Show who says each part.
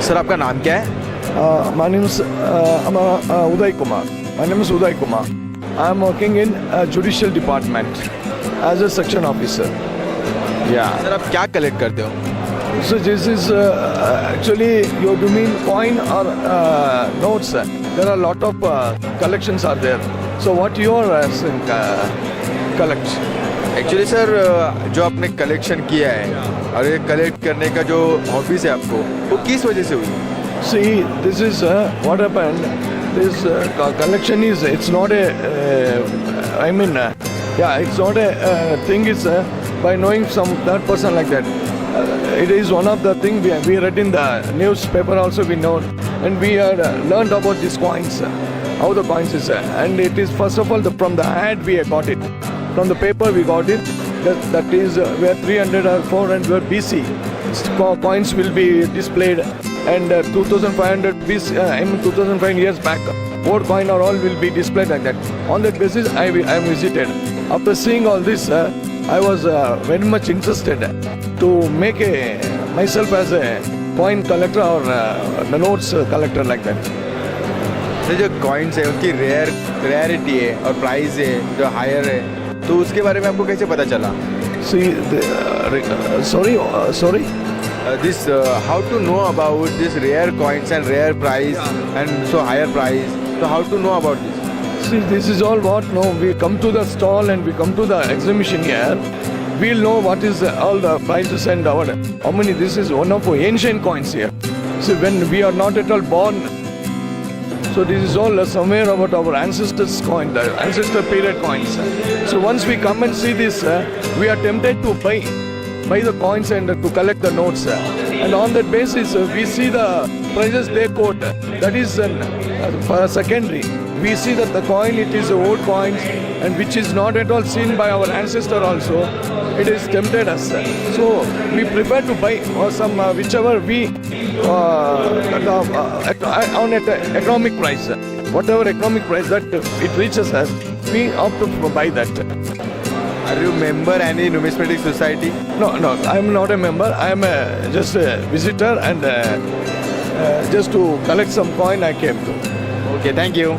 Speaker 1: Sir आपका नाम क्या है?
Speaker 2: My name is Uday Kumar. My name is Uday Kumar. I am working in judicial department as a section officer. Yeah.
Speaker 1: Sir आप क्या collect करते हो?
Speaker 2: So this is actually you do mean coin or notes? There are a lot of collections are there. So what you are collect?
Speaker 1: Actually sir जो आपने collection किया है और ये कलेक्ट करने का जो ऑफिस है आपको, वो किस वजह से हुई?
Speaker 2: See, this is what happened. This collection is, it's not a, it's not a thing is by knowing some third person like that. It is one of the thing we read in the newspaper also we know, and we learned about these coins, how the coins is, and it is first of all from the ad we got it, from the paper we got it. That is where 300 or 400 where BC coins will be displayed. And 2,500 2005 years back, old coin or all will be displayed like that. On that basis, I am visited. After seeing all this, I was very much interested to make myself as a coin collector or the notes collector like that.
Speaker 1: तो जो coins है उनकी rarity है और price है जो higher है, तो उसके बारे में आपको कैसे पता चला?
Speaker 2: See, sorry.
Speaker 1: How to know about this rare coins and rare price and so higher price? So how to know about this?
Speaker 2: See, this is all what no. We come to the stall and we come to the exhibition here. We'll know what is all the prices and how many. This is one of ancient coins here. See, when we are not at all born. So this is all somewhere about our ancestors' coin, the ancestor period coins. So once we come and see this, we are tempted to buy the coins and to collect the notes. And on that basis, we see the prices they quote. That is for a secondary. We see that the coin, it is old coins and which is not at all seen by our ancestor also. It is tempted us. So we prefer to buy or some whichever we on economic price. Whatever economic price that it reaches us, we opt to buy that.
Speaker 1: Are you member any numismatic society?
Speaker 2: No, I am not a member. I am just a visitor and just to collect some coin I came to.
Speaker 1: Okay, thank you.